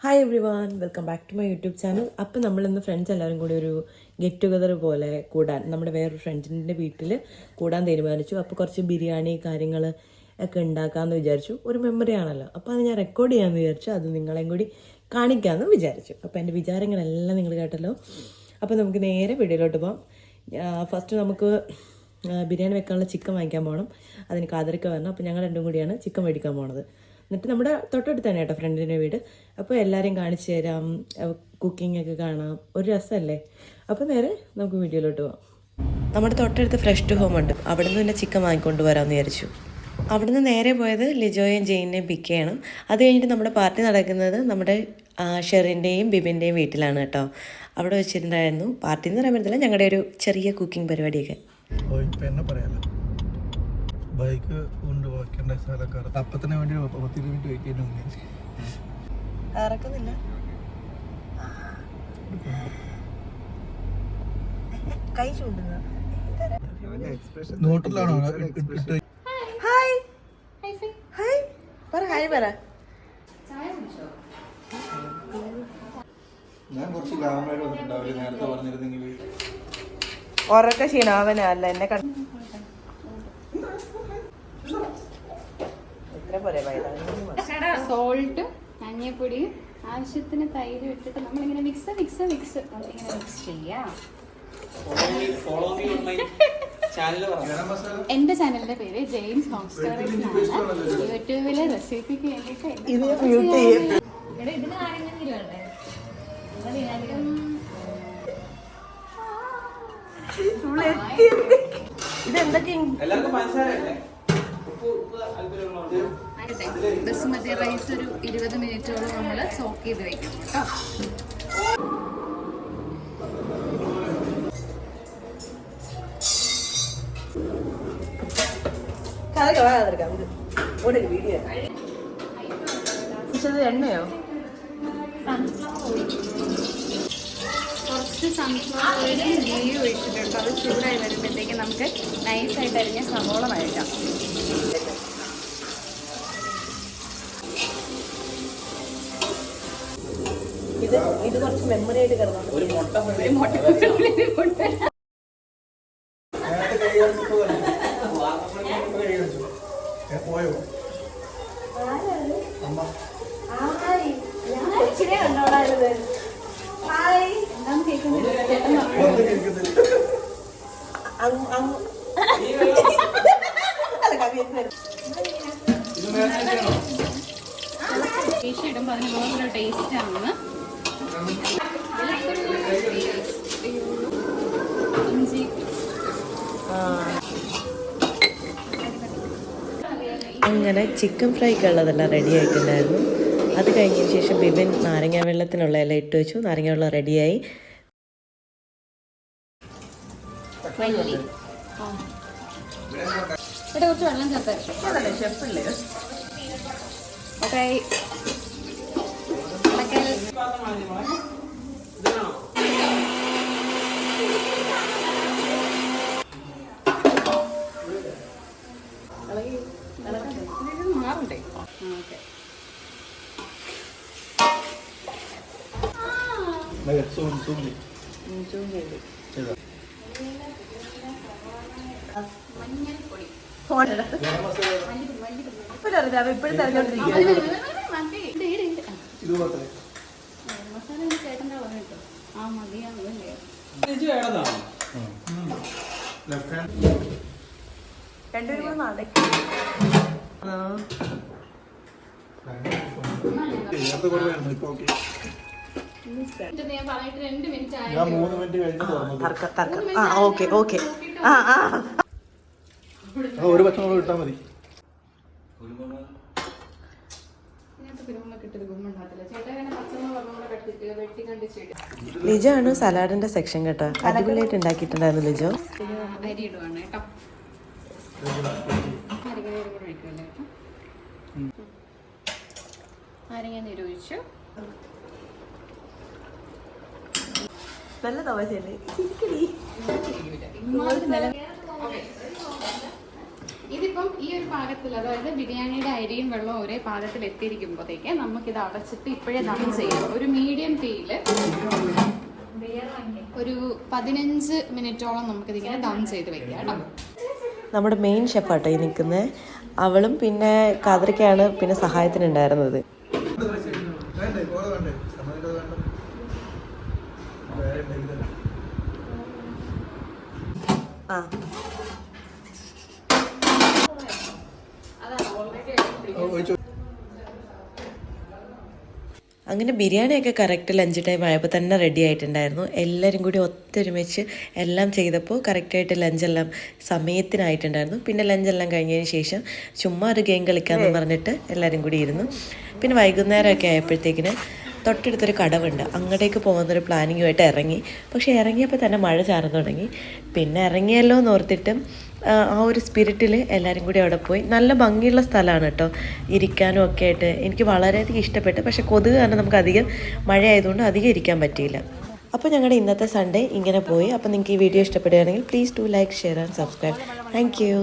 Hi everyone, welcome back to my YouTube channel. അപ്പോൾ നമ്മളിന്ന് friends എല്ലാവരും കൂടി ഒരു ഗെറ്റ് ടുഗദർ പോലെ കൂടാൻ നമ്മുടെ വേറൊരു ഫ്രണ്ട്സിൻ്റെ വീട്ടിൽ കൂടാൻ തീരുമാനിച്ചു. അപ്പോൾ കുറച്ച് ബിരിയാണി കാര്യങ്ങൾ ഒക്കെ ഉണ്ടാക്കാമെന്ന് വിചാരിച്ചു. ഒരു മെമ്മറി ആണല്ലോ, അപ്പോൾ അത് ഞാൻ റെക്കോർഡ് ചെയ്യാമെന്ന് വിചാരിച്ചു. അത് നിങ്ങളെയും കൂടി കാണിക്കാമെന്ന് വിചാരിച്ചു. അപ്പോൾ എൻ്റെ വിചാരങ്ങളെല്ലാം നിങ്ങൾ കേട്ടല്ലോ. അപ്പോൾ നമുക്ക് നേരെ വീഡിയോയിലോട്ട് പോകാം. ഫസ്റ്റ് നമുക്ക് ബിരിയാണി വെക്കാനുള്ള ചിക്കൻ വാങ്ങിക്കാൻ പോകണം. അതിന് കാതറിക്ക വരണം. അപ്പോൾ ഞങ്ങൾ രണ്ടും കൂടിയാണ് ചിക്കൻ മേടിക്കാൻ പോണത്. എന്നിട്ട് നമ്മുടെ തൊട്ടടുത്ത് തന്നെ കേട്ടോ ഫ്രണ്ടിൻ്റെ വീട്. അപ്പോൾ എല്ലാവരെയും കാണിച്ചു തരാം, കുക്കിംഗ് ഒക്കെ കാണാം, ഒരു രസമല്ലേ. അപ്പോൾ നേരെ നമുക്ക് വീഡിയോയിലോട്ട് പോകാം. നമ്മുടെ തൊട്ടടുത്ത് ഫ്രഷ് ടു ഹോം ഉണ്ട്, അവിടെ നിന്ന് തന്നെ ചിക്കൻ വാങ്ങിക്കൊണ്ട് വരാമെന്ന് വിചാരിച്ചു. അവിടെ നിന്ന് നേരെ പോയത് ലിജോയും ജെയിനെയും പിക്ക് ചെയ്യണം. അത് കഴിഞ്ഞിട്ട് നമ്മുടെ പാർട്ടി നടക്കുന്നത് നമ്മുടെ ഷെറിൻ്റെയും ബിബിൻ്റെയും വീട്ടിലാണ് കേട്ടോ. അവിടെ വെച്ചിട്ടുണ്ടായിരുന്നു. പാർട്ടി എന്ന് പറയാൻ പറ്റത്തില്ല, ഞങ്ങളുടെ ഒരു ചെറിയ കുക്കിംഗ് പരിപാടിയൊക്കെ. ബൈക്ക് കൊണ്ട് വയ്ക്കേണ്ട സ്ഥലക്കാർ അപ്പത്തിന് വേണ്ടി 10 മിനിറ്റ് വെയിറ്റ് ചെയ്യുന്നു. ഇറക്കുന്നില്ല, കൈ ചൂണ്ടുന്ന നോട്ടിലാണോ? ഹായ് ഹായ് പറ, ഹായ് പറ. ഞാൻ കുറച്ച് ഗ്ലാമറായിട്ട് വന്നിട്ടുണ്ടാവില്ല, നേരത്തെ പറഞ്ഞിരുന്നെങ്കിൽ. ഉറക്ക ക്ഷീണാവന അല്ല എന്നെ കണ്ടു. സോൾട്ട്, മഞ്ഞപ്പൊടി, ആവശ്യത്തിന് തൈര് ഇട്ടിട്ട് നമ്മളിങ്ങനെ മിക്സ് നമ്മളിങ്ങനെ മിക്സ് ചെയ്യാം. എന്റെ ചാനലിന്റെ പേര് ജെയിംസ് ഹോം സ്റ്റോറീസ് എന്നാണ്. യൂട്യൂബിലെ റെസിപ്പിക്ക് വേണ്ടിയിട്ട് ഇതിന് നാരങ്ങ നീര് വേണ്ടേ? ബസുമതി റൈസ് ഒരു 20 മിനിറ്റോളം നമ്മൾ സോക്ക് ചെയ്ത് വെക്കണം കേട്ടോ. എണ്ണയോ? കുറച്ച് സൺഫ്ലവർ ഓയിലും നെയ്യ് ഒഴിച്ചിട്ടുണ്ട്. അത് ചൂടായി വരുമ്പോഴത്തേക്ക് നമുക്ക് നൈസായിട്ട് അരിഞ്ഞ സവോള വഴറ്റാം. ഇത് കുറച്ച് മെമ്മറി ആയിട്ട് കിടന്നു. ഒരു മുട്ട പോയോ എന്താന്ന് കേൾക്കുന്നത്? ഫിഷ് ഇടുമ്പോൾ അതിന് വേറൊരു ടേസ്റ്റ് ആണ്. ഇഞ്ചി അങ്ങനെ ചിക്കൻ ഫ്രൈക്കുള്ളതെല്ലാം റെഡി ആയിട്ടുണ്ടായിരുന്നു. അത് കഴിഞ്ഞതിന് ശേഷം ബിബിൻ നാരങ്ങ വെള്ളത്തിനുള്ള എല്ലാം ഇട്ട് വെച്ചു. നാരങ്ങ വെള്ളം റെഡിയായി. ഇവിടെ കുറച്ച് വെള്ളം ചേർത്ത് ഷെഫല്ലേ ഓക്കെ. മാറണ്ടേ? ഓക്കെ. മഞ്ഞൾപ്പൊടി, മസാല ചേട്ടൻ്റെ പറഞ്ഞിട്ടോ. ആ മതിയാണല്ലേ? രണ്ടുപേരും ഞാൻ പറഞ്ഞിട്ട് 2 മിനിറ്റ് ആയി. ഞാൻ 3 മിനിറ്റ് കഴിഞ്ഞ് ഒരു പച്ചമുളക് ഇട്ടാൽ മതി. ലിജോ ആണ് സലാഡിന്റെ സെക്ഷൻ കേട്ടോ. അടിപൊളിയായിട്ട് ഉണ്ടാക്കിയിട്ടുണ്ടായിരുന്നു ലിജോ. അരി ഇടുവാണ് കേട്ടോ. നാരങ്ങ നീര് ഒഴിച്ചു. നല്ല തമാശയല്ലേ? ഇതിപ്പം ഈ ഒരു പാകത്തിൽ, അതായത് ബിരിയാണിയുടെ അരിയും വെള്ളവും ഒരേ പാകത്തിൽ എത്തിയിരിക്കുമ്പോഴത്തേക്ക് നമുക്കിത് അടച്ചിട്ട് ഇപ്പോഴേ ദം ചെയ്യാം. ഒരു മീഡിയം തീയിൽ ഒരു 15 മിനിറ്റോളം നമുക്കിതിങ്ങനെ ദം ചെയ്ത് വെക്കാം കേട്ടോ. നമ്മുടെ മെയിൻ ഷെഫാട്ടോ ഈ നിൽക്കുന്നത്. അവളും പിന്നെ കാതറിക്കാണ് പിന്നെ സഹായത്തിനുണ്ടായിരുന്നത്. ആ അങ്ങനെ ബിരിയാണിയൊക്കെ കറക്റ്റ് ലഞ്ച് ടൈം ആയപ്പോൾ തന്നെ റെഡി ആയിട്ടുണ്ടായിരുന്നു. എല്ലാവരും കൂടി ഒത്തൊരുമിച്ച് എല്ലാം ചെയ്തപ്പോൾ കറക്റ്റായിട്ട് ലഞ്ചെല്ലാം സമയത്തിനായിട്ടുണ്ടായിരുന്നു. പിന്നെ ലഞ്ചെല്ലാം കഴിഞ്ഞതിന് ശേഷം ചുമ്മാ ഒരു ഗെയിം കളിക്കാമെന്ന് പറഞ്ഞിട്ട് എല്ലാവരും കൂടി ഇരുന്നു. പിന്നെ വൈകുന്നേരമൊക്കെ ആയപ്പോഴത്തേക്കിന് തൊട്ടടുത്തൊരു കടവുണ്ട്, അങ്ങോട്ടേക്ക് പോകുന്നൊരു പ്ലാനിങ്ങുമായിട്ട് ഇറങ്ങി. പക്ഷേ ഇറങ്ങിയപ്പോൾ തന്നെ മഴ ചാർന്നു തുടങ്ങി. പിന്നെ ഇറങ്ങിയല്ലോ എന്ന് ഓർത്തിട്ട് ആ ഒരു സ്പിരിറ്റിൽ എല്ലാവരും കൂടി അവിടെ പോയി. നല്ല ഭംഗിയുള്ള സ്ഥലമാണ് കേട്ടോ, ഇരിക്കാനും ഒക്കെ ആയിട്ട് എനിക്ക് വളരെയധികം ഇഷ്ടപ്പെട്ടു. പക്ഷേ കൊതുക് കാരണം നമുക്ക് അധികം മഴ ആയതുകൊണ്ട് അധികം ഇരിക്കാൻ പറ്റിയില്ല. അപ്പോൾ ഞങ്ങളുടെ ഇന്നത്തെ സൺഡേ ഇങ്ങനെ പോയി. അപ്പോൾ നിങ്ങൾക്ക് ഈ വീഡിയോ ഇഷ്ടപ്പെടുകയാണെങ്കിൽ please do like, share and subscribe. Thank you.